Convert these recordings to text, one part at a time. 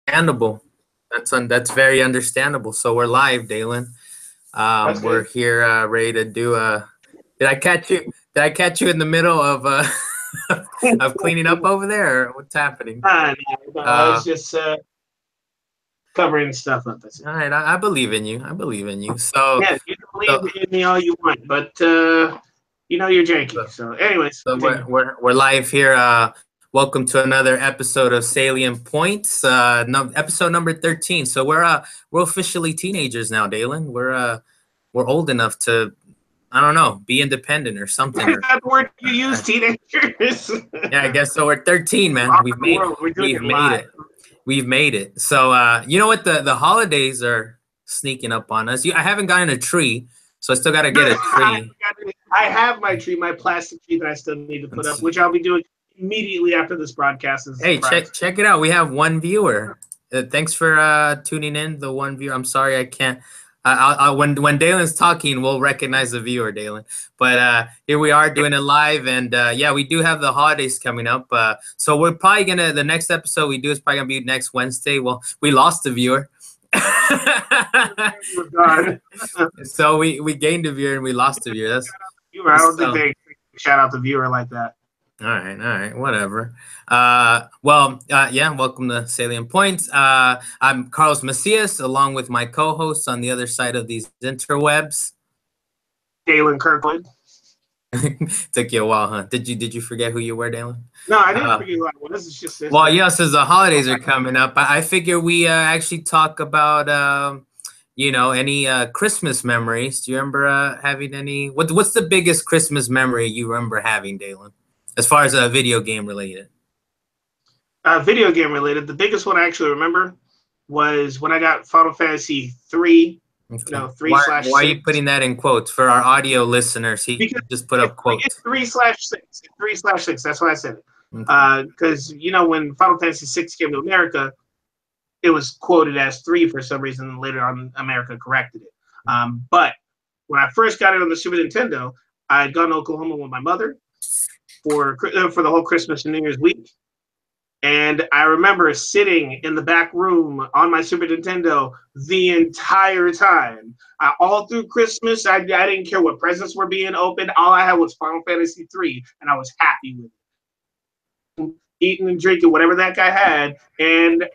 Understandable. That's very understandable. So we're live, Dalan. That's We're good. here, ready to do a. Did I catch you? Did I catch you in the middle of of cleaning up over there? Or what's happening? No, I Uh, was just covering stuff up. That's it. all right, I believe in you. I believe in you. So, Yeah, you can so, believe in me all you want, but you know you're janky. so, So, anyways, so continue. we're live here. Welcome to another episode of Salient Points. No, episode number 13. So we're officially teenagers now, Dalan. We're old enough to, I don't know, be independent or something. Is that the word you use, teenagers? Yeah, I guess so. We're 13, man. Rock the world. We're doing We've it made live. it. We've made it. So you know what? The holidays are sneaking up on us. I haven't gotten a tree, so I still got to get a tree. I have my tree, my plastic tree that I still need to put up, which I'll be doing immediately after this broadcast. As a Hey, surprise. check it out. We have one viewer. Thanks for tuning in. The one viewer. I'm sorry I can't. When Dalen's talking, we'll recognize the viewer, Dalan. But here we are doing it live, and yeah, we do have the holidays coming up. So we're probably gonna the next episode we do is probably gonna be next Wednesday. Well, we lost the viewer. So we gained a viewer and we lost a viewer. Viewer. I don't think they shout out the viewer like that. All right, whatever. Yeah, welcome to Salient Points. I'm Carlos Macias, along with my co-hosts on the other side of these interwebs. Dalan Kirkland. Took you a while, huh? Did you forget who you were, Dalan? No, I didn't forget who I was. It's just this. Well, yeah, since the holidays are coming up, I figure we actually talk about any Christmas memories. Do you remember having any? What's the biggest Christmas memory you remember having, Dalan? As far as a video game related. Video game related, the biggest one I actually remember was when I got Final Fantasy 3. Okay. You know, 3/6. Why are you putting that in quotes for our audio listeners? Because just put up quotes. It's 3/6. 3/6. That's why I said it. Because when Final Fantasy 6 came to America, it was quoted as 3 for some reason. And later on, America corrected it. But when I first got it on the Super Nintendo, I had gone to Oklahoma with my mother for the whole Christmas and New Year's week. And I remember sitting in the back room on my Super Nintendo the entire time. All through Christmas, I didn't care what presents were being opened. All I had was Final Fantasy 3, and I was happy with it. Eating and drinking whatever that guy had, and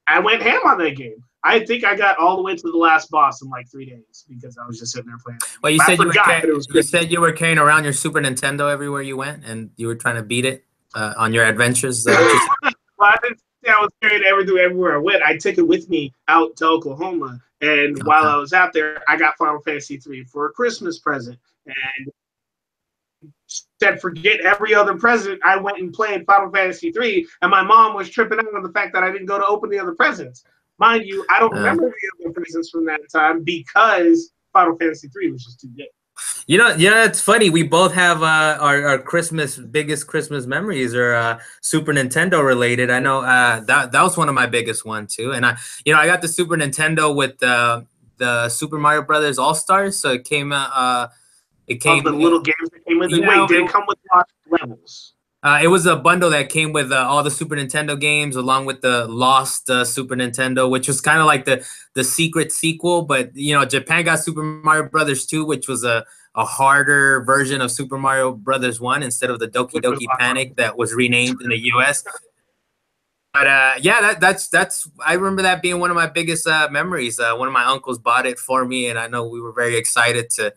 I went ham on that game. I think I got all the way to the last boss in like 3 days because I was just sitting there playing. Well, you said you were carrying around your Super Nintendo everywhere you went, and you were trying to beat it on your adventures. Well, I didn't say I was carrying everything everywhere I went. I took it with me out to Oklahoma, and while I was out there, I got Final Fantasy 3 for a Christmas present, and said forget every other present. I went and played Final Fantasy 3, and my mom was tripping out on the fact that I didn't go to open the other presents. Mind you, I don't remember the other presents from that time because Final Fantasy 3 was just too good. It's funny. We both have our biggest Christmas memories are Super Nintendo related. I know that was one of my biggest ones too. And I got the Super Nintendo with the Super Mario Brothers All Stars. So it came the little games that came with it. Wait, did it come with lots of levels? It was a bundle that came with all the Super Nintendo games, along with the Lost Super Nintendo, which was kind of like the secret sequel. But Japan got Super Mario Brothers 2, which was a harder version of Super Mario Brothers 1 instead of the Doki Doki Panic that was renamed in the US. But that's I remember that being one of my biggest memories. One of my uncles bought it for me, and I know we were very excited to.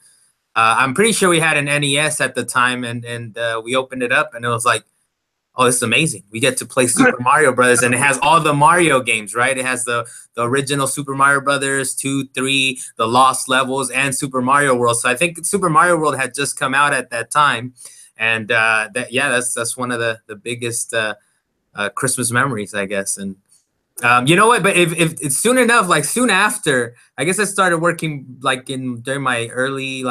I'm pretty sure we had an NES at the time, and we opened it up, and it was like, oh, this is amazing. We get to play Super Mario Brothers, and it has all the Mario games, right? It has the original Super Mario Brothers 2, 3, the Lost Levels, and Super Mario World. So I think Super Mario World had just come out at that time, and that's one of the biggest Christmas memories, I guess. And you know what? But if it's soon enough, like soon after, I guess I started working like during my early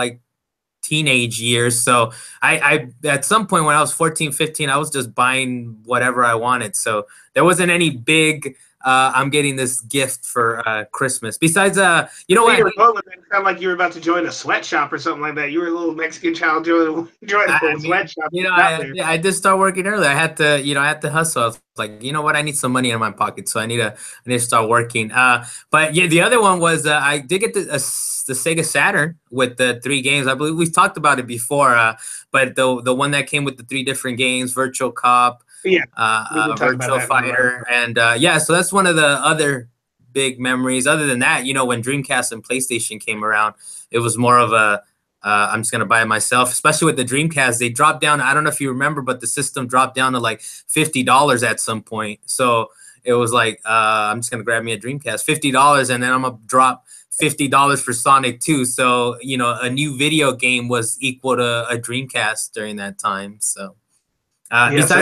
teenage years. So I at some point when I was 14, 15, I was just buying whatever I wanted. So there wasn't any big. I'm getting this gift for Christmas. Besides, you know what? It sounded like you were about to join a sweatshop or something like that. You were a little Mexican child joining a sweatshop. You know, I did start working early. I had to, I had to hustle. I was like, you know what? I need some money in my pocket, so I need to start working. But yeah, the other one was I did get the Sega Saturn with the 3 games. I believe we've talked about it before. But the one that came with the 3 different games, Virtual Cop. Yeah, Virtual Fighter, and yeah, so that's one of the other big memories. Other than that, when Dreamcast and PlayStation came around, it was more of a I'm just gonna buy it myself. Especially with the Dreamcast, they dropped down. I don't know if you remember, but the system dropped down to like $50 at some point. So it was like I'm just gonna grab me a Dreamcast, $50, and then I'm gonna drop $50 for Sonic 2. So a new video game was equal to a Dreamcast during that time. So. Yes,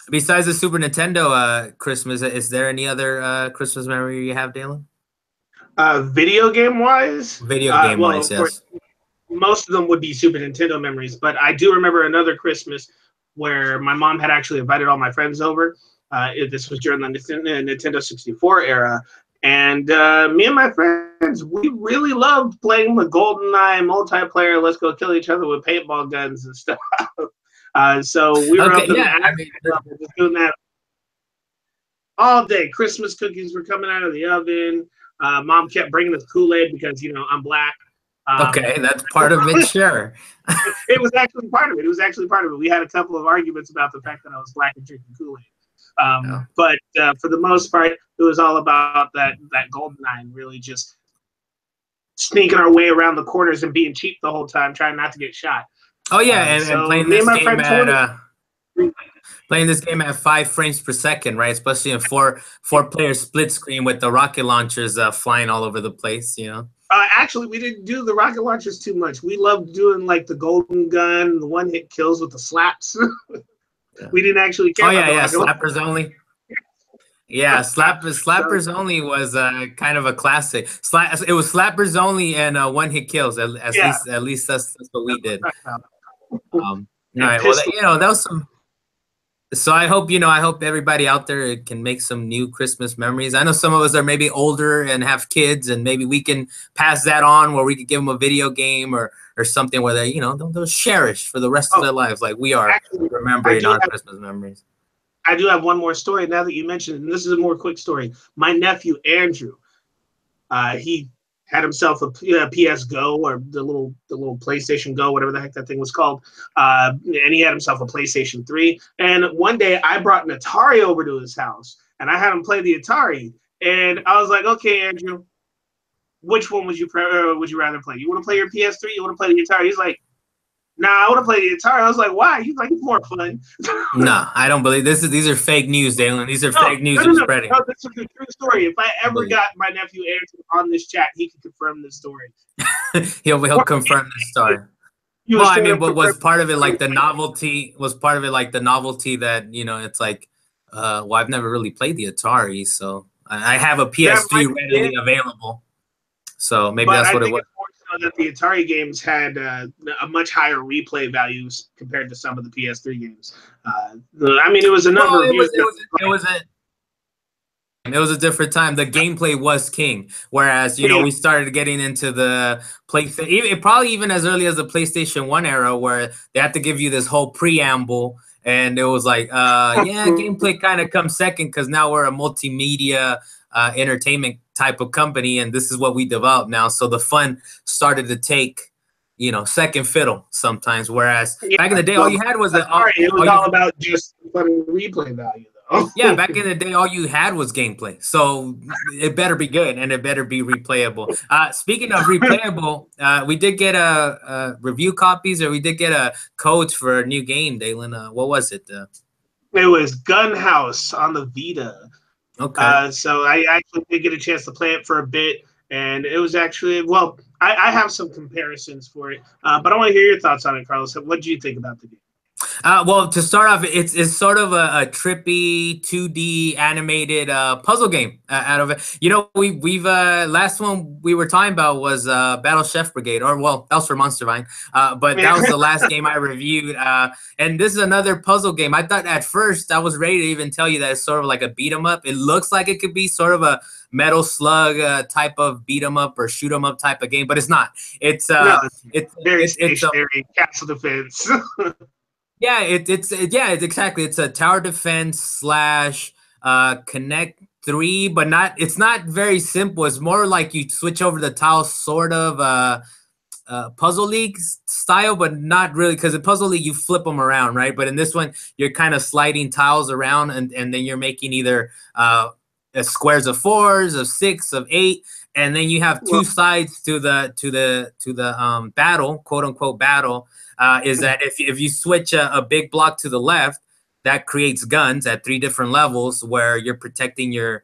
Besides the Super Nintendo Christmas, is there any other Christmas memory you have, Dalan? Video game wise? Video game wise, yes. Most of them would be Super Nintendo memories, but I do remember another Christmas where my mom had actually invited all my friends over. This was during the Nintendo 64 era. And me and my friends, we really loved playing the GoldenEye multiplayer. Let's go kill each other with paintball guns and stuff. So we were up just doing that all day. Christmas cookies were coming out of the oven. Mom kept bringing us Kool-Aid because I'm black. Okay, that's part of it, sure. It was actually part of it. We had a couple of arguments about the fact that I was black and drinking Kool-Aid. But for the most part, it was all about that GoldenEye and really just sneaking our way around the corners and being cheap the whole time, trying not to get shot. Oh yeah, and playing this game at 5 frames per second, right? Especially in four-player split screen with the rocket launchers flying all over the place, Actually, we didn't do the rocket launchers too much. We loved doing like the golden gun, the one-hit kills with the slaps. We didn't actually care. Oh yeah, slappers only. Yeah, slappers only was kind of a classic. It was slappers only and one-hit kills. At least that's what we did. All right. Well, that was some. So I hope everybody out there can make some new Christmas memories. I know some of us are maybe older and have kids, and maybe we can pass that on, where we could give them a video game or something where they they'll cherish for the rest of their lives, like we are remembering our Christmas memories. I do have one more story now that you mentioned it, and this is a more quick story. My nephew Andrew, he had himself a PS Go, or the little PlayStation Go, whatever the heck that thing was called, and he had himself a PlayStation 3. And one day I brought an Atari over to his house, and I had him play the Atari. And I was like, "Okay, Andrew, which one would you rather play? You want to play your PS3? You want to play the Atari?" He's like, "Nah, I want to play the Atari." I was like, "Why?" He's like, "It's more fun." No, I don't believe this. These are fake news, Dalan. These are fake news you're spreading. No, this is a true story. If I ever got my nephew Andrew on this chat, he could confirm this story. he'll confirm this story. Well, I mean, but was part of it like the novelty? Was part of it like the novelty that it's like, well, I've never really played the Atari, so I have a PS3 readily available. So maybe that's what it was. That the Atari games had a much higher replay values compared to some of the PS3 games. I mean, it was a number of years. It was a different time. The gameplay was king. Whereas, we started getting into the PlayStation, probably even as early as the PlayStation 1 era, where they had to give you this whole preamble. And it was like, gameplay kind of comes second, because now we're a multimedia entertainment type of company, and this is what we develop now. So the fun started to take, second fiddle sometimes. Whereas back in the day, all you had was all about just fun replay value, though. Yeah, back in the day, all you had was gameplay. So it better be good, and it better be replayable. Speaking of replayable, we did get a review copies, or we did get a codes for a new game, Dalan. What was it? It was Gunhouse on the Vita. Okay. So I actually did get a chance to play it for a bit, and it was actually, well, I have some comparisons for it, but I want to hear your thoughts on it, Carlos. What did you think about the game? Well, to start off, it's sort of a trippy 2D animated puzzle game out of it. You know, we've last one we were talking about was Battle Chef Brigade, or well, that was for Monster Vine. But that was the last game I reviewed. And this is another puzzle game. I thought at first I was ready to even tell you that it's sort of like a beat 'em up. It looks like it could be sort of a Metal Slug type of beat 'em up or shoot 'em up type of game, but it's not. It's no, it's very it's stationary castle defense. yeah, it's exactly. It's a tower defense slash connect three, but not. It's not very simple. It's more like you switch over the tiles, sort of Puzzle League style, but not really, because in Puzzle League you flip them around, right? But in this one, you're kind of sliding tiles around, and then you're making either squares of 4s, of 6, of 8, and then you have two sides to the battle, quote unquote battle. Is that if you switch a big block to the left, that creates guns at 3 different levels where you're protecting your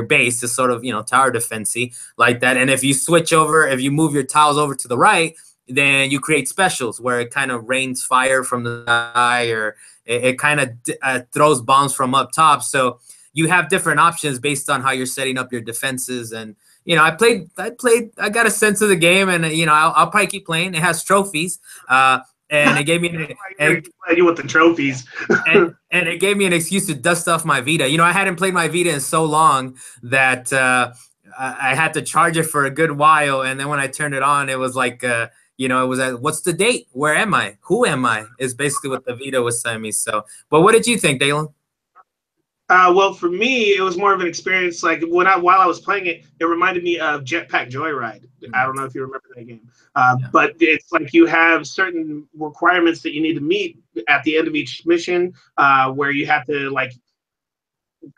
base is sort of, you know, tower defensey like that. And if you switch over, if you move your tiles over to the right, then you create specials where it kind of rains fire from the sky, or it kind of throws bombs from up top. So you have different options based on how you're setting up your defenses. And you know, I got a sense of the game, and you know, I'll probably keep playing. It has trophies. And it gave me you with the trophies. and it gave me an excuse to dust off my Vita. You know, I hadn't played my Vita in so long that I had to charge it for a good while. And then when I turned it on, it was like, you know, it was at, what's the date? Where am I? Who am I? Is basically what the Vita was telling me. So, but what did you think, Dalan? Well, for me, it was more of an experience. Like while I was playing it, it reminded me of Jetpack Joyride. I don't know if you remember that game, but it's like you have certain requirements that you need to meet at the end of each mission, where you have to like.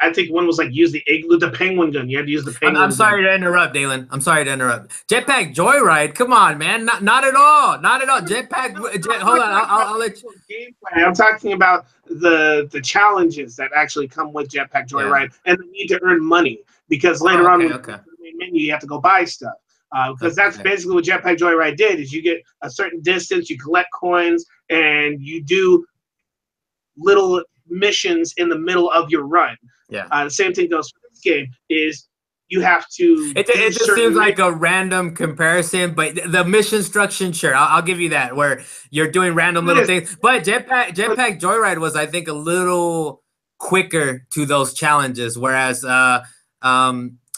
I think one was like use the igloo, the penguin gun. You had to use the penguin. I'm sorry to interrupt, Dalan. I'm sorry to interrupt. Jetpack Joyride, come on, man. Not at all. Not at all. Jetpack. Hold on, I'll let you. Gameplay. I'm talking about the challenges that actually come with Jetpack Joyride, and the need to earn money, because later on in the main menu you have to go buy stuff. Because that's basically what Jetpack Joyride did: is you get a certain distance, you collect coins, and you do little missions in the middle of your run. Yeah. The same thing goes for this game. Is you have to. It just seems like a random comparison, but the mission structure, sure, I'll give you that, where you're doing random little things. But Jetpack Joyride was, I think, a little quicker to those challenges, whereas in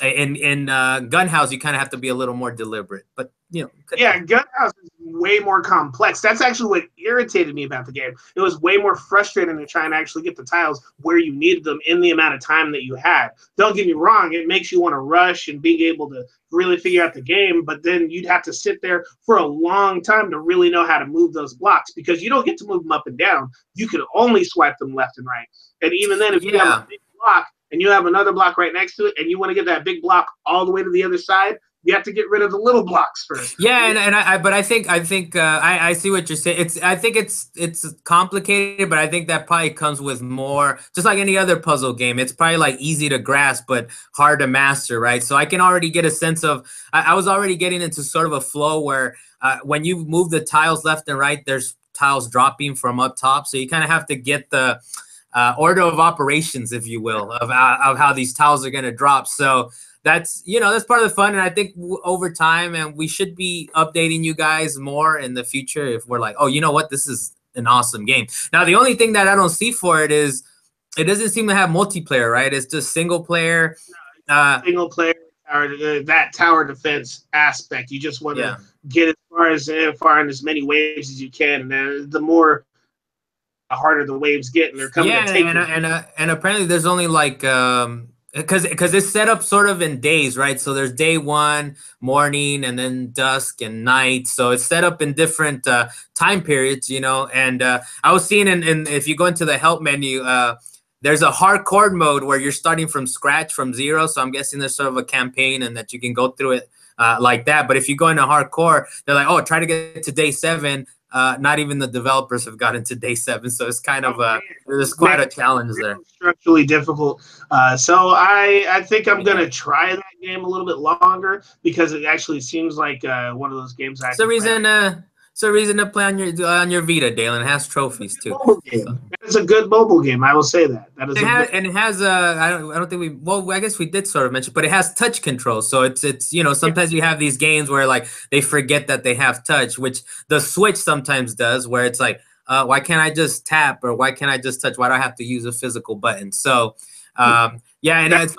Gunhouse you kind of have to be a little more deliberate. But you know, yeah, Gunhouse is way more complex. That's actually what irritated me about the game. It was way more frustrating to try and actually get the tiles where you needed them in the amount of time that you had. Don't get me wrong, it makes you want to rush and being able to really figure out the game, but then you'd have to sit there for a long time to really know how to move those blocks, because you don't get to move them up and down. You can only swipe them left and right. And even then, if you have a big block and you have another block right next to it, and you want to get that big block all the way to the other side, you have to get rid of the little blocks first. Yeah, but I think I see what you're saying. I think it's complicated, but I think that probably comes with more, just like any other puzzle game. It's probably like easy to grasp but hard to master, right? So I can already get a sense of. I was already getting into sort of a flow where when you move the tiles left and right, there's tiles dropping from up top, so you kind of have to get the order of operations, if you will, of how these tiles are going to drop. So that's, you know, that's part of the fun. And I think over time, and we should be updating you guys more in the future if we're like, oh, you know what, this is an awesome game. Now, the only thing that I don't see for it is it doesn't seem to have multiplayer, right? It's just single player. Single player, that tower defense aspect. You just want to get as far in as many waves as you can. And the more, the harder the waves get, and they're coming to take and apparently there's only like because it's set up sort of in days, right? So there's day 1, morning, and then dusk and night. So it's set up in different time periods, you know. And I was seeing in if you go into the help menu, there's a hardcore mode where you're starting from scratch, from 0. So I'm guessing there's sort of a campaign and that you can go through it like that. But if you go into hardcore, they're like, oh, try to get to day 7. Not even the developers have gotten to day 7, so it's kind of there's quite a challenge there. Structurally difficult. So I think I'm gonna try that game a little bit longer, because it actually seems like one of those games. It's the it's a reason to play on your Vita, Dalan. It has trophies too. Mobile game. So. It's a good mobile game. I will say that. That is It has I don't think we well I guess we did sort of mention, but it has touch control. So it's you know sometimes you have these games where like they forget that they have touch, which the Switch sometimes does, where it's like why can't I just tap, or why can't I just touch? Why do I have to use a physical button? So yeah, and it's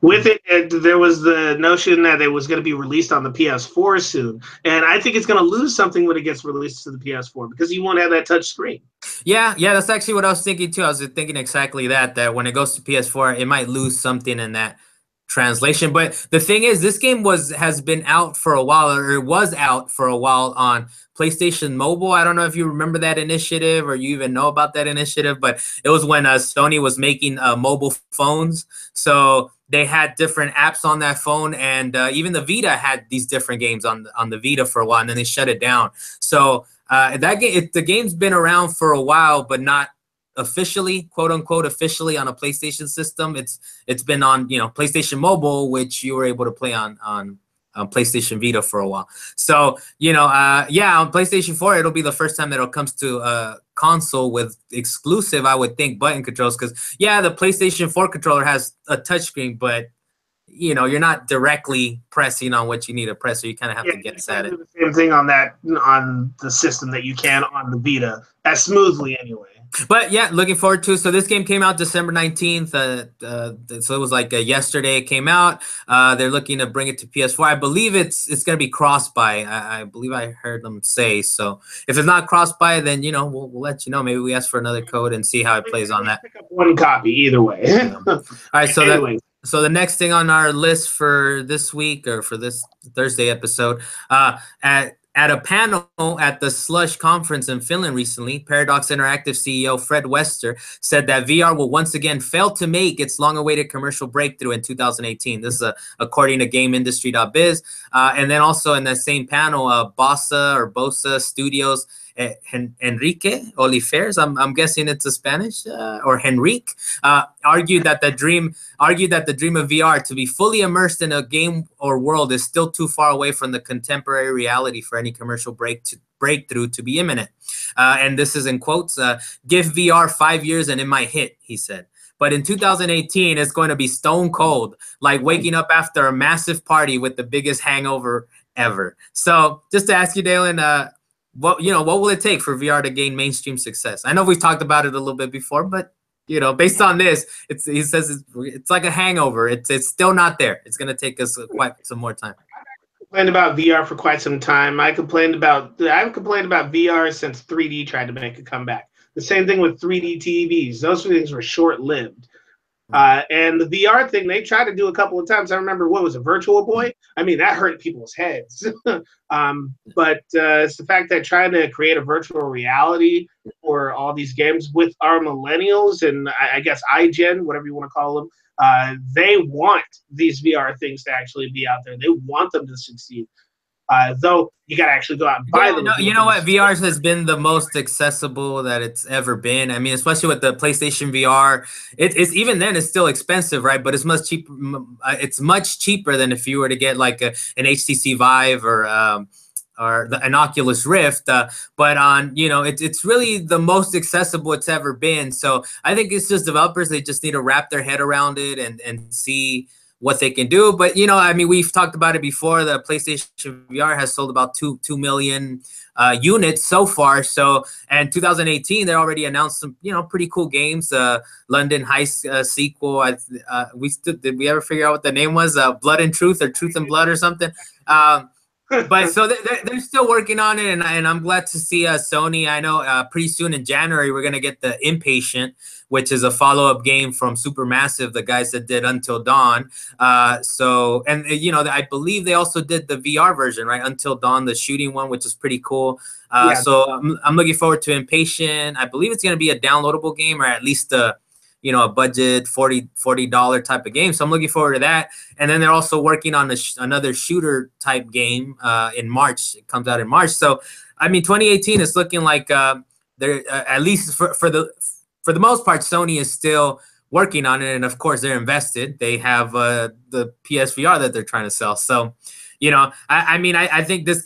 with it, there was the notion that it was going to be released on the PS4 soon, and I think it's going to lose something when it gets released to the PS4 because you won't have that touch screen. Yeah, that's actually what I was thinking too. I was thinking exactly that when it goes to PS4, it might lose something in that translation. But the thing is, this game has been out for a while, or it was out for a while on PlayStation Mobile. I don't know if you remember that initiative or you even know about that initiative, but it was when Sony was making mobile phones. So they had different apps on that phone, and even the Vita had these different games on the Vita for a while, and then they shut it down. So that game, the game's been around for a while, but not officially, quote unquote, officially on a PlayStation system. It's been on PlayStation Mobile, which you were able to play on PlayStation Vita for a while. So yeah, on PlayStation 4, it'll be the first time that it comes to a console with exclusive, I would think, button controls. Because yeah, the PlayStation 4 controller has a touchscreen, but you're not directly pressing on what you need to press, so you kind of have to guess at it. Do the same thing on the system that you can on the Vita as smoothly anyway. But yeah, looking forward to it. So this game came out December 19th. So it was like yesterday it came out. They're looking to bring it to PS4. I believe it's going to be cross-buy. I believe I heard them say. So if it's not cross-buy, then we'll let you know. Maybe we ask for another code and see how it plays on that. Pick up one copy either way. All right. So anyway. So the next thing on our list for this week, or for this Thursday episode, at a panel at the Slush conference in Finland recently, Paradox Interactive CEO Fred Wester said that VR will once again fail to make its long-awaited commercial breakthrough in 2018. This is according to GameIndustry.biz. And then also in that same panel, Bossa Studios, Enrique Oliveres, I'm guessing it's a Spanish, or Henrique, argued that the dream of VR to be fully immersed in a game or world is still too far away from the contemporary reality for any commercial breakthrough to be imminent. And this is in quotes, give VR 5 years and it might hit, he said. But in 2018, it's going to be stone cold, like waking up after a massive party with the biggest hangover ever. So just to ask you, Dalan, what will it take for VR to gain mainstream success? I know we've talked about it a little bit before, but based on this, he says it's like a hangover. It's still not there. It's going to take us quite some more time. Complained about VR for quite some time. I've complained about VR since 3D tried to make a comeback. The same thing with 3D TVs. Those things were short-lived. And the VR thing, they tried to do a couple of times. I remember, what was it, Virtual Boy? I mean, that hurt people's heads. But it's the fact that trying to create a virtual reality for all these games with our millennials and I guess iGen, whatever you want to call them, they want these VR things to actually be out there. They want them to succeed. Though you got to actually go out and buy them. You know what? VR has been the most accessible that it's ever been. I mean, especially with the PlayStation VR, it's even then it's still expensive, right? But it's much cheaper. It's much cheaper than if you were to get like an HTC Vive or an Oculus Rift. But on it's really the most accessible it's ever been. So I think it's just developers, they just need to wrap their head around it and see what they can do. But I mean, we've talked about it before. The PlayStation VR has sold about 2 million units so far. So, and 2018, they already announced some pretty cool games. London Heist sequel. Did we ever figure out what the name was? Blood and Truth, or Truth and Blood, or something. But so they're still working on it, and I'm glad to see Sony. I know pretty soon in January we're gonna get the Impatient, which is a follow-up game from Supermassive, the guys that did Until Dawn. So, and I believe they also did the VR version, right? Until Dawn, the shooting one, which is pretty cool. So I'm looking forward to Impatient. I believe it's gonna be a downloadable game, or at least a budget $40 type of game. So I'm looking forward to that. And then they're also working on another shooter type game in March. It comes out in March. So I mean, 2018 is looking like they're at least for the most part, Sony is still working on it, and of course they're invested. They have the PSVR that they're trying to sell. So I mean, I think this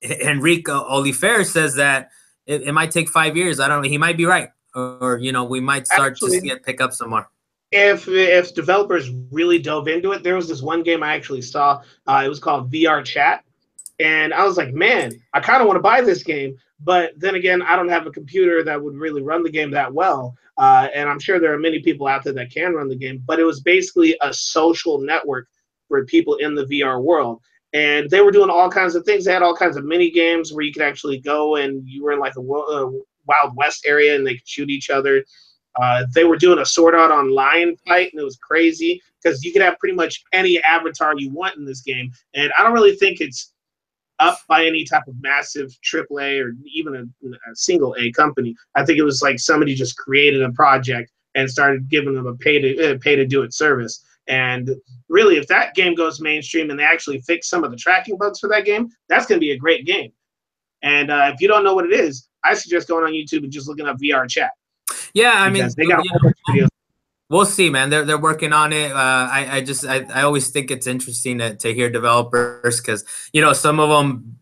Enrique Olifer says that it might take 5 years. I don't know. He might be right, or you know, we might start to see it pick up some more. If developers really dove into it, there was this one game I actually saw. It was called VR Chat, and I was like, man, I kind of want to buy this game, but then again, I don't have a computer that would really run the game that well. And I'm sure there are many people out there that can run the game, but it was basically a social network for people in the VR world. And they were doing all kinds of things. They had all kinds of mini games where you could actually go and you were in like a Wild West area and they could shoot each other. They were doing a Sword Art Online fight, and it was crazy because you could have pretty much any avatar you want in this game. And I don't really think it's up by any type of massive AAA or even a single A company. I think it was like somebody just created a project and started giving them a pay to do it service. And really, if that game goes mainstream and they actually fix some of the tracking bugs for that game, that's going to be a great game. And if you don't know what it is, I suggest going on YouTube and just looking up VR Chat. Yeah, I mean, they got a whole bunch of videos. We'll see, man. They're working on it. I always think it's interesting to hear developers because, you know, some of them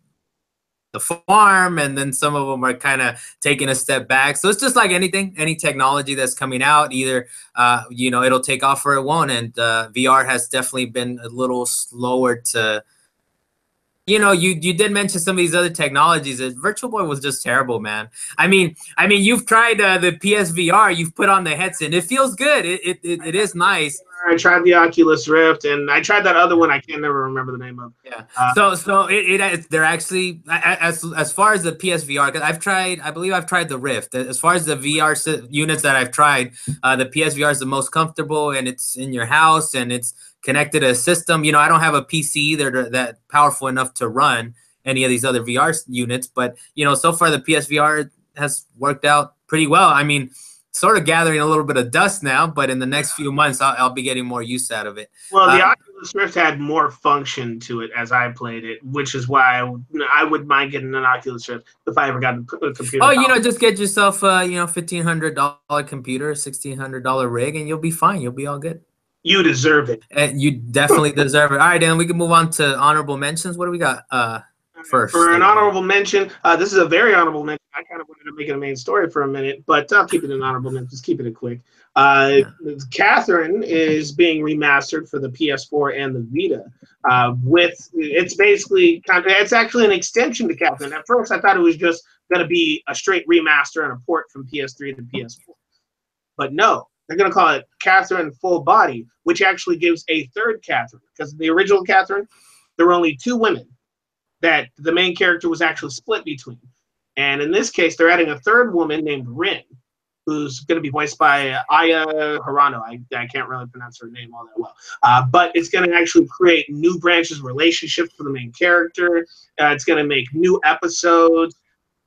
the farm and then some of them are kind of taking a step back. So it's just like anything, any technology that's coming out, either, you know, it'll take off or it won't. And VR has definitely been a little slower to, you know, you did mention some of these other technologies. Virtual Boy was just terrible, man. I mean, you've tried the PSVR. You've put on the headset. It feels good. It is nice. I tried the Oculus Rift, and I tried that other one. I can't never remember the name of. Yeah. So they're actually as far as the PSVR, because I believe I've tried the Rift. As far as the VR units that I've tried, the PSVR is the most comfortable, and it's in your house, and it's connected to a system. You know, I don't have a PC either that powerful enough to run any of these other VR units, but you know, so far the PSVR has worked out pretty well. I mean, sort of gathering a little bit of dust now, but in the next few months, I'll be getting more use out of it. Well, the Oculus Rift had more function to it as I played it, which is why I would mind getting an Oculus Rift if I ever got a computer. Oh, you know, just get yourself a $1,500 computer, $1,600 rig, and you'll be fine. You'll be all good. You deserve it. And you definitely deserve it. All right, then we can move on to honorable mentions. What do we got first? For an honorable mention, this is a very honorable mention. I kind of wanted to make it a main story for a minute, but I'll keep it an honorable mention. Just keeping it quick. Catherine is being remastered for the PS4 and the Vita. It's basically it's actually an extension to Catherine. At first, I thought it was just going to be a straight remaster and a port from PS3 to PS4, but no. They're going to call it Catherine Full Body, which actually gives a third Catherine. Because the original Catherine, there were only two women that the main character was actually split between. And in this case, they're adding a third woman named Rin, who's going to be voiced by Aya Hirano. I can't really pronounce her name all that well. But it's going to actually create new branches of relationships for the main character. It's going to make new episodes,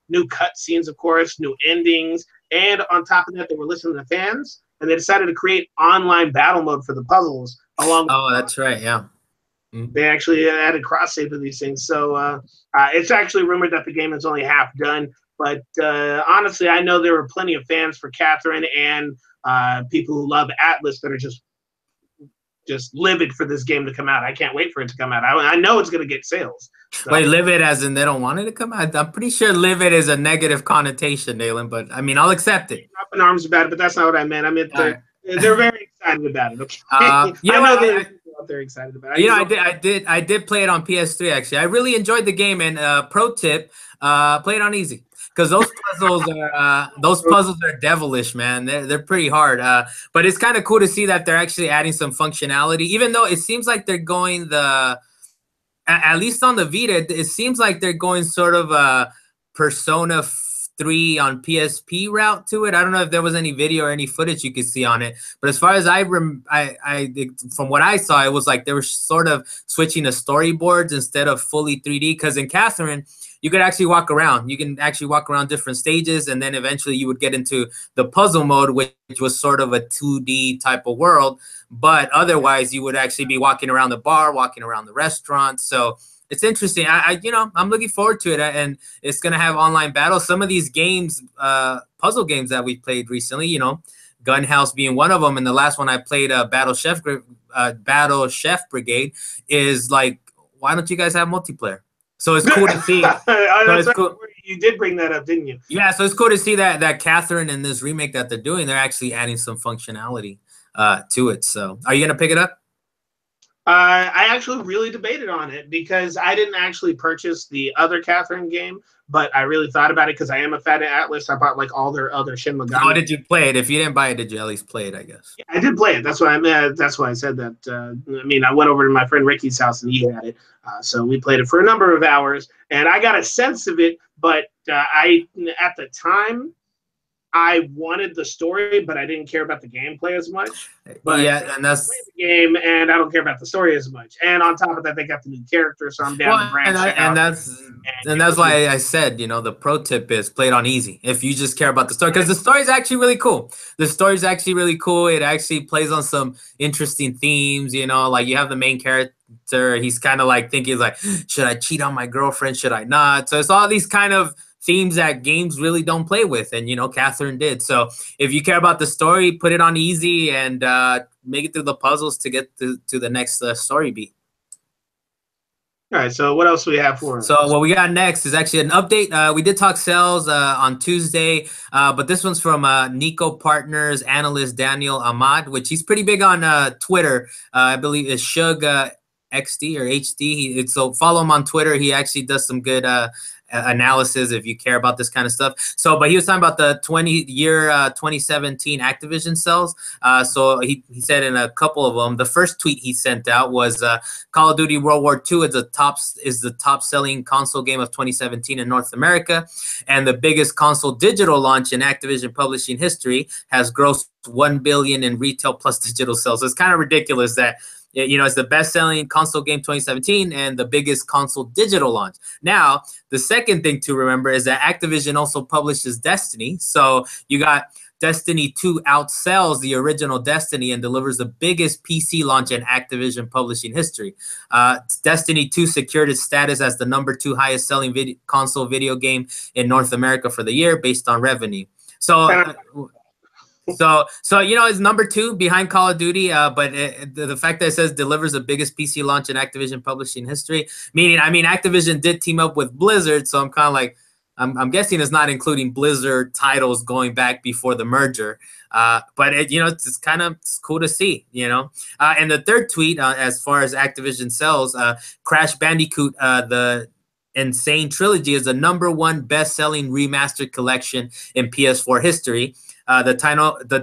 new cutscenes, of course, new endings. And on top of that, they were listening to fans. And they decided to create online battle mode for the puzzles. Oh, that's right, yeah. They actually added cross-save to these things. So it's actually rumored that the game is only half done. But honestly, I know there were plenty of fans for Catherine and people who love Atlas that are just livid for this game to come out. I can't wait for it to come out. I know it's going to get sales. So. Wait, livid as in they don't want it to come out? I'm pretty sure livid is a negative connotation, Dalan, but I mean, I'll accept it. Up in arms about it, but that's not what I meant. I meant they're very excited about it. Okay. Yeah, I know they're excited about it. You know, I did play it on PS3 actually. I really enjoyed the game, and pro tip, play it on easy. Because those puzzles are devilish, man. They're pretty hard. But it's kind of cool to see that they're actually adding some functionality, even though it seems like they're going at least on the Vita, it seems like they're going sort of a Persona 3 on PSP route to it. I don't know if there was any video or any footage you could see on it, but as far as from what I saw, it was like they were sort of switching to storyboards instead of fully 3D. Because in Catherine, you could actually walk around. You can actually walk around different stages, and then eventually you would get into the puzzle mode, which was sort of a 2D type of world. But otherwise, you would actually be walking around the bar, walking around the restaurant. So it's interesting. I'm looking forward to it, and it's gonna have online battles. Some of these games, puzzle games that we played recently, you know, Gunhouse being one of them, and the last one I played, Battle Chef Brigade, is like, why don't you guys have multiplayer? So it's cool to see. That's right. Cool. You did bring that up, didn't you? Yeah, so it's cool to see that Catherine in this remake that they're doing, they're actually adding some functionality to it. So are you gonna pick it up? I actually really debated on it because I didn't actually purchase the other Catherine game, but I really thought about it because I am a fan of Atlas. I bought like all their other Shin Megami. How did you play it? If you didn't buy it, did you at least play it? I guess. Yeah, I did play it. That's why that's why I said that. I mean, I went over to my friend Ricky's house and he had it, so we played it for a number of hours, and I got a sense of it. But I, at the time, I wanted the story, but I didn't care about the gameplay as much. But yeah, and that's the game, and I don't care about the story as much. And on top of that, they got the new character, so I'm down to branch out. And that's why I said, you know, the pro tip is play it on easy if you just care about the story, because the story is actually really cool. The story is actually really cool. It actually plays on some interesting themes. You know, like you have the main character. He's kind of like thinking, like, should I cheat on my girlfriend? Should I not? So it's all these kind of themes that games really don't play with, and you know Catherine did. So if you care about the story, put it on easy and make it through the puzzles to get to the next story beat. All right, so what else do we have for us? So what we got next is actually an update. We did talk sales on Tuesday, but this one's from Nico Partners analyst Daniel Ahmad, which he's pretty big on Twitter. I believe it's Shug XD or HD. So follow him on Twitter. He actually does some good analysis if you care about this kind of stuff. So, but he was talking about the 2017 Activision sales. So he said in a couple of them, the first tweet he sent out was Call of Duty World War II is the top selling console game of 2017 in North America, and the biggest console digital launch in Activision publishing history, has grossed $1 billion in retail plus digital sales. So it's kind of ridiculous that, you know, it's the best-selling console game 2017 and the biggest console digital launch. Now, the second thing to remember is that Activision also publishes Destiny. So you got Destiny 2 outsells the original Destiny and delivers the biggest PC launch in Activision publishing history. Destiny 2 secured its status as the #2 highest-selling console video game in North America for the year based on revenue. So you know, it's #2 behind Call of Duty, but the fact that it says delivers the biggest PC launch in Activision publishing history, meaning, I mean, Activision did team up with Blizzard, so I'm kind of like, I'm guessing it's not including Blizzard titles going back before the merger, but you know, it's kind of cool to see, you know. And the third tweet, as far as Activision sells, Crash Bandicoot, the Insane Trilogy, is the #1 best-selling remastered collection in PS4 history. The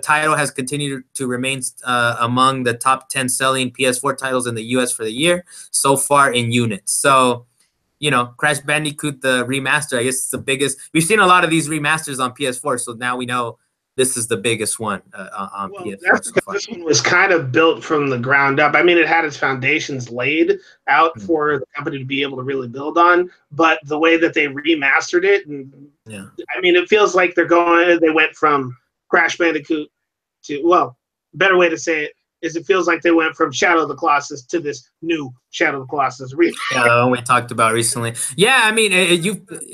title has continued to remain among the top 10 selling PS4 titles in the US for the year so far in units. So, you know, Crash Bandicoot, the remaster, I guess it's the biggest. We've seen a lot of these remasters on PS4, so now we know this is the biggest one on PS4. That's because this one was kind of built from the ground up. I mean, it had its foundations laid out for the company to be able to really build on, but the way that they remastered it, I mean, it feels like they went from Crash Bandicoot to, well, better way to say it is it feels like they went from Shadow of the Colossus to this new Shadow of the Colossus. Yeah, we talked about recently. Yeah, I mean,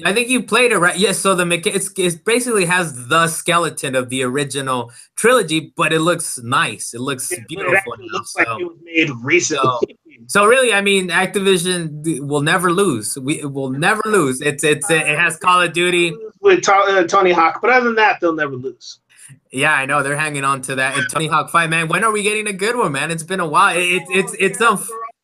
I think you played it, right? Yes, so it basically has the skeleton of the original trilogy, but it looks nice. It looks beautiful. It looks like it was made recently. So really, I mean, Activision will never lose. It will never lose. It has Call of Duty with Tony Hawk, but other than that, they'll never lose. Yeah, I know they're hanging on to that. And Tony Hawk 5, man, when are we getting a good one, man? It's been a while. It's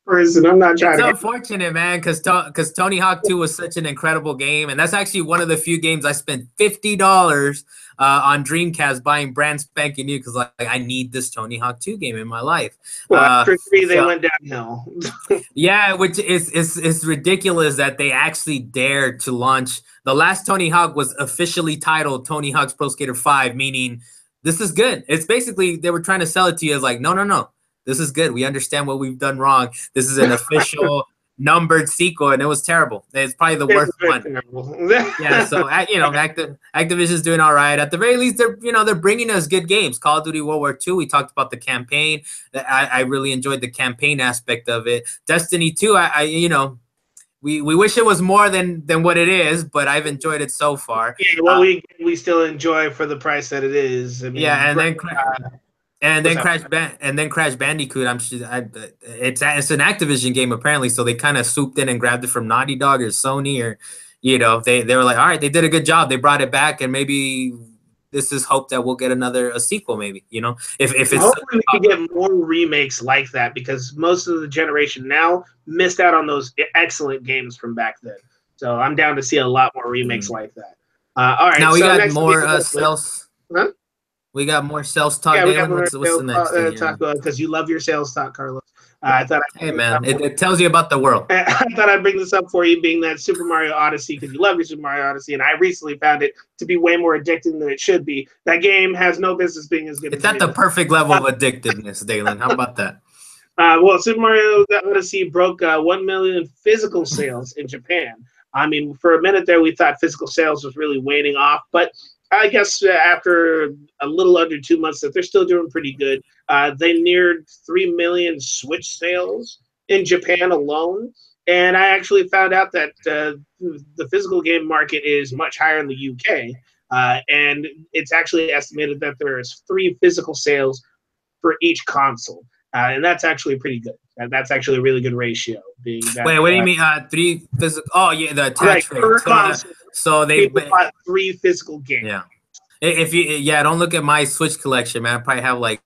unfortunate, man, because Tony Hawk 2 was such an incredible game, and that's actually one of the few games I spent $50 on Dreamcast buying brand spanking new because like I need this Tony Hawk 2 game in my life. Well, after 3, they went downhill. Yeah, which is ridiculous that they actually dared to launch. The last Tony Hawk was officially titled Tony Hawk's Pro Skater 5, meaning this is good. It's basically they were trying to sell it to you as like, no. This is good. We understand what we've done wrong. This is an official numbered sequel, and it was terrible. It's probably the worst one. Yeah, so you know, Activision's doing all right. At the very least, they're bringing us good games. Call of Duty World War II. We talked about the campaign. I really enjoyed the campaign aspect of it. Destiny 2. We wish it was more than what it is, but I've enjoyed it so far. Yeah, well, we still enjoy for the price that it is. I mean, yeah, And then Crash Bandicoot. It's an Activision game apparently, so they kind of swooped in and grabbed it from Naughty Dog or Sony, or they were like, all right, they did a good job. They brought it back, and maybe this is hope that we'll get a sequel. Maybe if it's hopefully we can get more remakes like that, because most of the generation now missed out on those excellent games from back then. So I'm down to see a lot more remakes like that. All right, now we got more sales. Huh? We got more sales talk. Yeah, we got more more what's the next thing? talk because you love your sales talk, Carlos. I thought. Hey man, it tells you about the world. I thought I'd bring this up for you, being that Super Mario Odyssey, because you love your Super Mario Odyssey, and I recently found it to be way more addicting than it should be. That game has no business being as good. It's at the perfect level of addictiveness, Dalan. How about that? Well, Super Mario Odyssey broke 1 million physical sales in Japan. I mean, for a minute there, we thought physical sales was really waning off, but I guess after a little under 2 months that they're still doing pretty good. They neared 3 million Switch sales in Japan alone. And I actually found out that the physical game market is much higher in the UK. And it's actually estimated that there's 3 physical sales for each console. And that's actually pretty good. That's actually a really good ratio. Wait, what do you mean? 3 physical? Oh, yeah, the attach rate. So they bought 3 physical games. Yeah. If you don't look at my Switch collection, man. I probably have like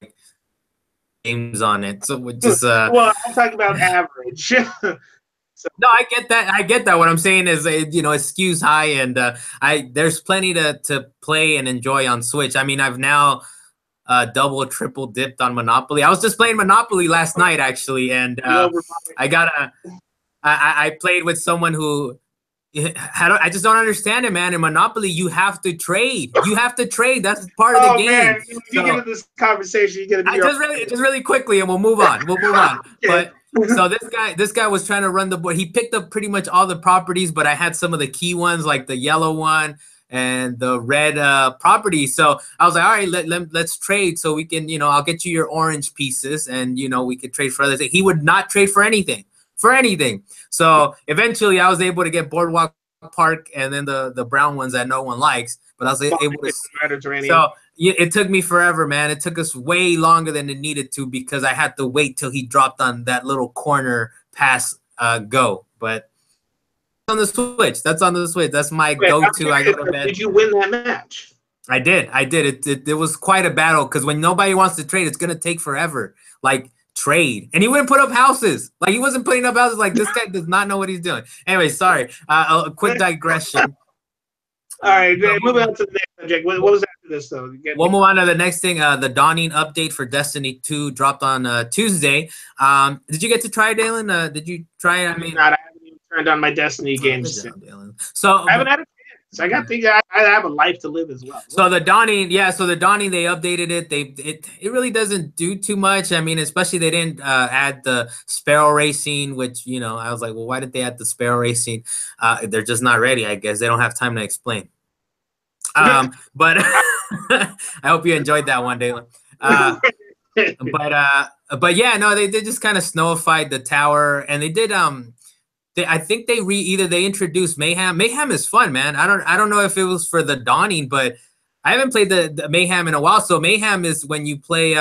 games on it. So just well, I'm talking about average. No, I get that. I get that. What I'm saying is, it skews high, and there's plenty to play and enjoy on Switch. I mean, I've now double, triple dipped on Monopoly. I was just playing Monopoly last night, actually, and I played with someone who. I just don't understand it, man. In Monopoly, you have to trade. You have to trade. That's part of the game. Man. You get into this conversation, you get into just really quickly, and we'll move on. Okay. But so this guy was trying to run the board. He picked up pretty much all the properties, but I had some of the key ones, like the yellow one and the red property. So I was like, all right, let's trade, so we can, I'll get you your orange pieces, and we could trade for other things. He would not trade for anything. So eventually I was able to get Boardwalk Park and then the brown ones that no one likes, but I was able to. So it took me forever, man. It took us way longer than it needed to, because I had to wait till he dropped on that little corner pass go. But on the Switch, that's on the Switch. That's my go-to. I go to bed. Did you win that match? I did. It was quite a battle, because when nobody wants to trade, it's gonna take forever. Like, trade, and he wouldn't put up houses. Like, he wasn't putting up houses. Like, this guy does not know what he's doing. Anyway, sorry. A quick digression. All right, moving on to the next subject. What was after this, though? We'll move on to the next thing. The dawning update for Destiny 2 dropped on Tuesday. Did you get to try it, Dalan? Did you try it? I mean, I haven't even turned on my Destiny games. So I haven't had a chance. I got things. I have a life to live as well. So the dawning, they updated it. It really doesn't do too much. I mean, especially they didn't add the sparrow racing, which I was like, well, why did they add the sparrow racing? They're just not ready, I guess. They don't have time to explain. But I hope you enjoyed that one, Dalan. But yeah, no, they just kind of snowified the tower, and they did I think they introduced Mayhem. Mayhem is fun, man. I don't know if it was for the dawning, but I haven't played the Mayhem in a while. So Mayhem is when you play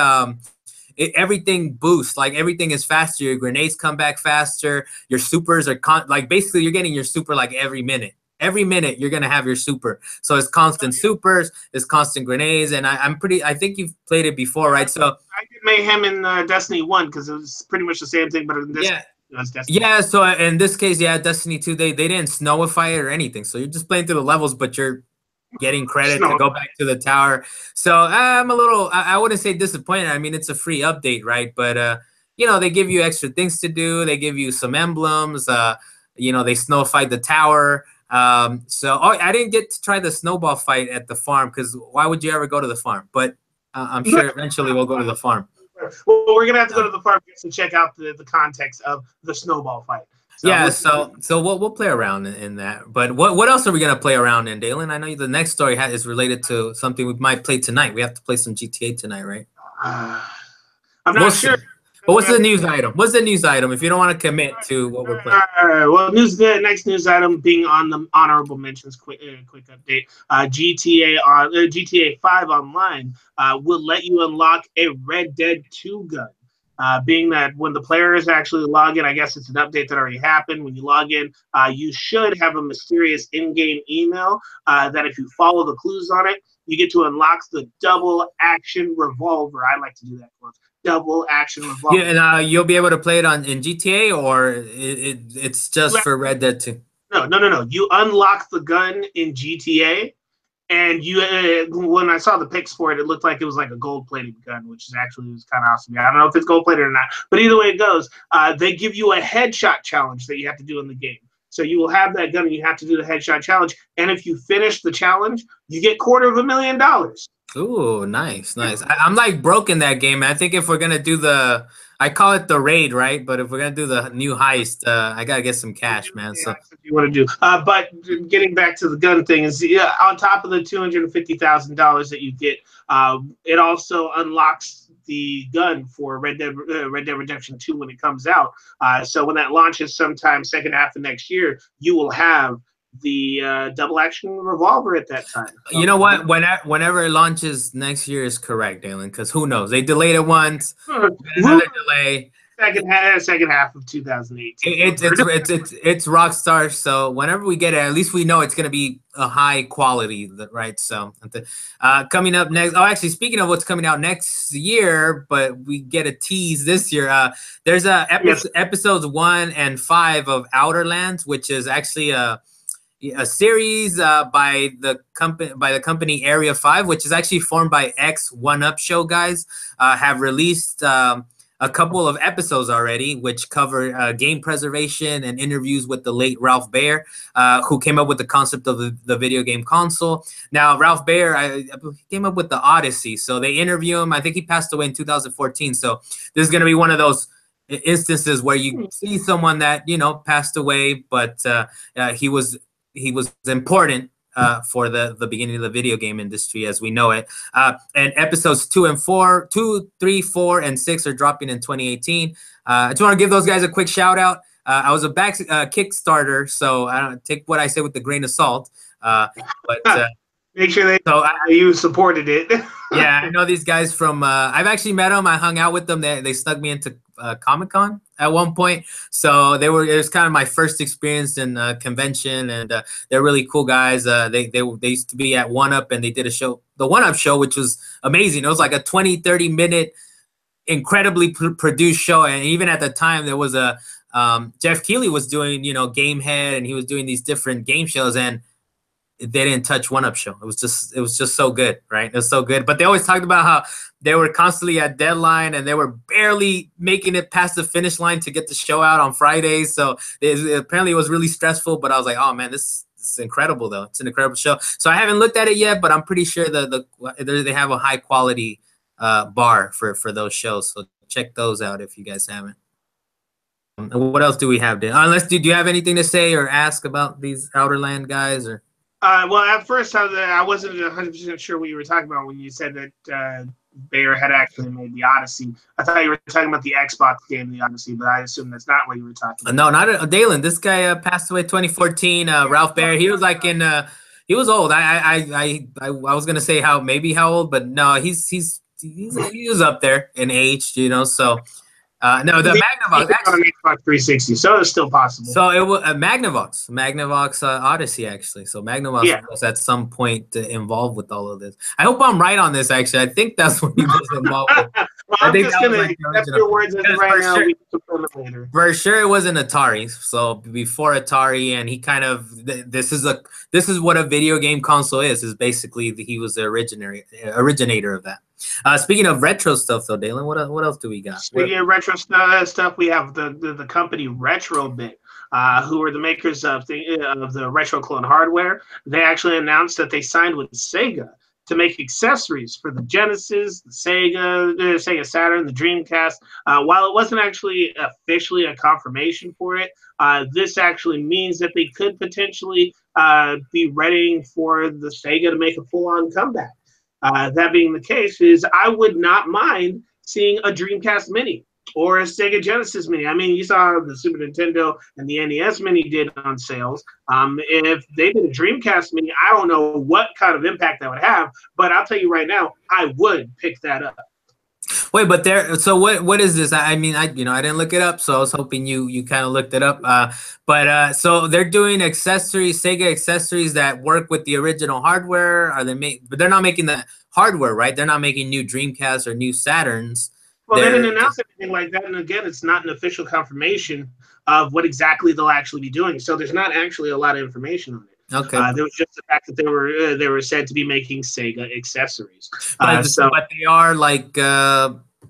everything boosts, like everything is faster. Your grenades come back faster. Your supers are like basically you're getting your super like every minute. Every minute you're gonna have your super. So it's constant supers, it's constant grenades, and I think you've played it before, right? So I did Mayhem in Destiny 1 because it was pretty much the same thing, but in this. Yeah, so in this case, Destiny 2, they didn't snowify it or anything. So you're just playing through the levels, but you're getting credit to go back to the tower. So I'm a little, I wouldn't say disappointed. I mean, it's a free update, right? But, they give you extra things to do. They give you some emblems. They snowified the tower. I didn't get to try the snowball fight at the farm, because why would you ever go to the farm? But I'm sure eventually we'll go to the farm. Well, we're gonna have to go to the farm and check out the context of the snowball fight. So we'll play around in that. But what else are we gonna play around in, Dalan? I know the next story is related to something we might play tonight. We have to play some GTA tonight, right? I'm not sure. But what's the news item? What's the news item if you don't want to commit to what we're playing? Well, the next news item being on the honorable mentions. Quick update. GTA 5 Online will let you unlock a Red Dead 2 gun. Being that when the players actually log in, I guess it's an update that already happened. When you log in, you should have a mysterious in-game email that if you follow the clues on it, you get to unlock the double action revolver. I like to do that for double action revolver. Yeah, and you'll be able to play it in GTA, or it's just for Red Dead 2? No. You unlock the gun in GTA. And you, when I saw the pics for it, it looked like it was like a gold-plated gun, which is actually was kind of awesome. I don't know if it's gold-plated or not, but either way it goes, they give you a headshot challenge that you have to do in the game. So you will have that gun, and you have to do the headshot challenge. And if you finish the challenge, you get $250,000. Ooh, nice. I'm like broke in that game. I think if we're gonna do I call it the raid, right? But if we're gonna do the new heist, I gotta get some cash, man. So you want to do. But getting back to the gun thing is, on top of the $250,000 that you get, it also unlocks the gun for Red Dead Redemption 2 when it comes out. So when that launches sometime second half of next year, you will have the double action revolver at that time. You know what? Whenever it launches next year is correct, Dalan, because who knows? They delayed it once, another delay. Second half of 2018. It's Rockstar, so whenever we get it, at least we know it's gonna be a high quality, right? So coming up next. Oh, actually, speaking of what's coming out next year, but we get a tease this year. There's episodes 1 and 5 of Outer Lands, which is actually a series by the company Area 5, which is actually formed by One-Up Show guys. Have released a couple of episodes already, which cover game preservation and interviews with the late Ralph Baer, who came up with the concept of the video game console. Now, Ralph Baer came up with the Odyssey, so they interview him. I think he passed away in 2014, so this is going to be one of those instances where you see someone that passed away, but he was important for the beginning of the video game industry as we know it. And episodes 2, 3, 4, and 6 are dropping in 2018. I just want to give those guys a quick shout out. I was a Kickstarter, so I don't take what I say with a grain of salt. But make sure you supported it. Yeah, I know these guys from. I've actually met them. I hung out with them. They snuck me into Comic-Con at one point, so it was kind of my first experience in convention, and they're really cool guys. They used to be at One-Up, and they did a show, the One-Up Show, which was amazing. It was like a 20-30 minute incredibly produced show, and even at the time there was a Jeff Keighley was doing Gamehead, and he was doing these different game shows, and they didn't touch One-Up Show. It was just so good, right? It was so good. But they always talked about how they were constantly at deadline, and they were barely making it past the finish line to get the show out on Fridays. So apparently it was really stressful. But I was like, oh man, this is incredible though. It's an incredible show. So I haven't looked at it yet, but I'm pretty sure they have a high quality bar for those shows. So check those out if you guys haven't. What else do we have, Dan? Unless do you have anything to say or ask about these Outer Land guys or? Well, at first I wasn't 100% sure what you were talking about when you said that Bayer had actually made the Odyssey. I thought you were talking about the Xbox game, the Odyssey, but I assume that's not what you were talking about. No, not Dalan. This guy passed away 2014. Ralph Baer. He was like he was old. I was gonna say how old, but no, he was up there in age, So. No, the Magnavox on Xbox 360, so it's still possible. So it was Magnavox Odyssey actually. So Magnavox was at some point involved with all of this. I hope I'm right on this. Actually, I think that's what he was involved with. Well, I'm just gonna accept your words right now. We can confirm it later. For sure, it wasn't Atari. So before Atari, and he kind of this is what a video game console is. Is basically he was the originator of that. Speaking of retro stuff, though, Dalan, what else do we got? Speaking of retro stuff, we have the company Retrobit, who are the makers of the retro clone hardware. They actually announced that they signed with Sega to make accessories for the Genesis, the Sega Saturn, the Dreamcast. While it wasn't actually officially a confirmation for it, this actually means that they could potentially be readying for the Sega to make a full-on comeback. That being the case, I would not mind seeing a Dreamcast Mini or a Sega Genesis Mini. I mean, you saw the Super Nintendo and the NES Mini did on sales. If they did a Dreamcast Mini, I don't know what kind of impact that would have, but I'll tell you right now, I would pick that up. Wait, but so what is this? I mean, I didn't look it up, so I was hoping you kind of looked it up. But so they're doing accessories, Sega accessories that work with the original hardware. Are they but they're not making the hardware, right? They're not making new Dreamcasts or new Saturns. Well, they didn't announce anything like that, and again, it's not an official confirmation of what exactly they'll actually be doing. So there's not actually a lot of information on it. Okay. There was just the fact that they were said to be making Sega accessories. But they are like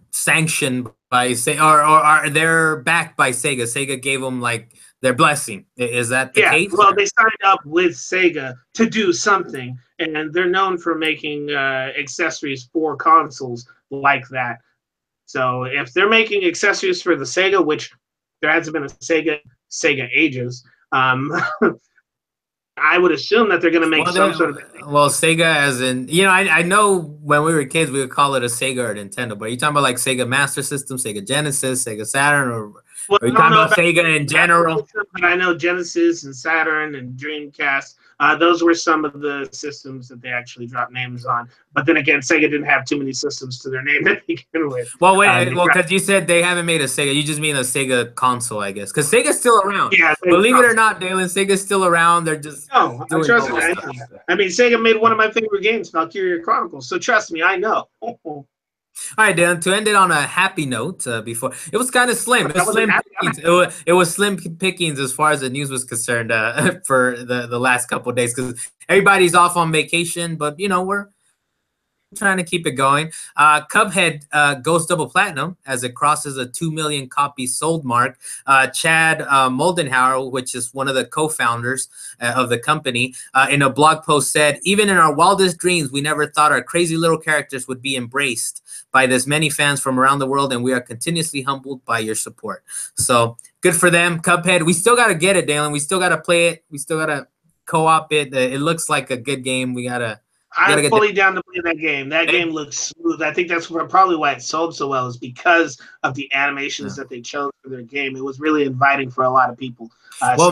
sanctioned by Sega, or are they're backed by Sega? Sega gave them like their blessing. Is that the case? Well, they signed up with Sega to do something, and they're known for making accessories for consoles like that. So if they're making accessories for the Sega, which there hasn't been a Sega ages, I would assume that they're going to make some sort of. Well, Sega, as in, I know when we were kids we would call it a Sega or a Nintendo, but are you talking about like Sega Master System, Sega Genesis, Sega Saturn, or are you talking about Sega in general? But I know Genesis and Saturn and Dreamcast. Those were some of the systems that they actually dropped names on. But then again, Sega didn't have too many systems to their name to begin with. Well, wait, because you said they haven't made a Sega. You just mean a Sega console, I guess. Because Sega's still around. Yeah. Believe it or not, Dalan, Sega's still around. They're just trust me. I mean, Sega made one of my favorite games, Valkyria Chronicles. So trust me, I know. All right, Dan, to end it on a happy note, before it was kind of slim. It was slim pickings. It was slim pickings as far as the news was concerned for the last couple of days, because everybody's off on vacation, but we're trying to keep it going. Cuphead goes double platinum as it crosses a 2 million copies sold mark. Chad Moldenhauer, which is one of the co-founders of the company, in a blog post said, "Even in our wildest dreams, we never thought our crazy little characters would be embraced by this many fans from around the world, and we are continuously humbled by your support." So good for them. Cuphead, we still got to get it, Dalan. We still got to play it. We still got to co-op it. It looks like a good game. I'm fully down to play that game. That game looks smooth. I think that's probably why it sold so well, is because of the animations that they chose for their game. It was really inviting for a lot of people. Well,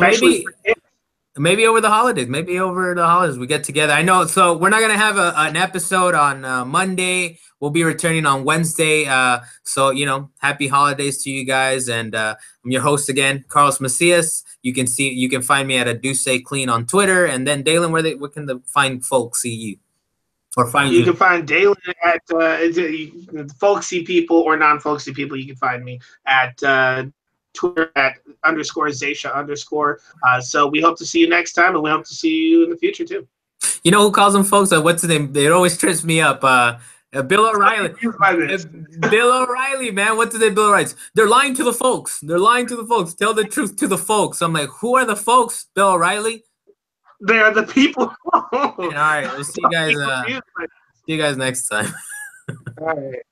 maybe over the holidays. Maybe over the holidays we get together. I know. So we're not gonna have an episode on Monday. We'll be returning on Wednesday. So happy holidays to you guys. And I'm your host again, Carlos Macias. You can find me at @AduceClean on Twitter. And then Dalan, where can the fine folks see you? Or find you? You can find Dalan at folksy people or non-folksy people. You can find me at Twitter at _Zaysha_. So we hope to see you next time, and we hope to see you in the future too. You know who calls them folks? What's his name? It always trips me up. Bill O'Reilly. Bill O'Reilly, man. What's the Bill O'Reilly? They're lying to the folks. They're lying to the folks. Tell the truth to the folks. I'm like, who are the folks? Bill O'Reilly? They are the people. All right, we'll see you guys. See you guys next time. All right.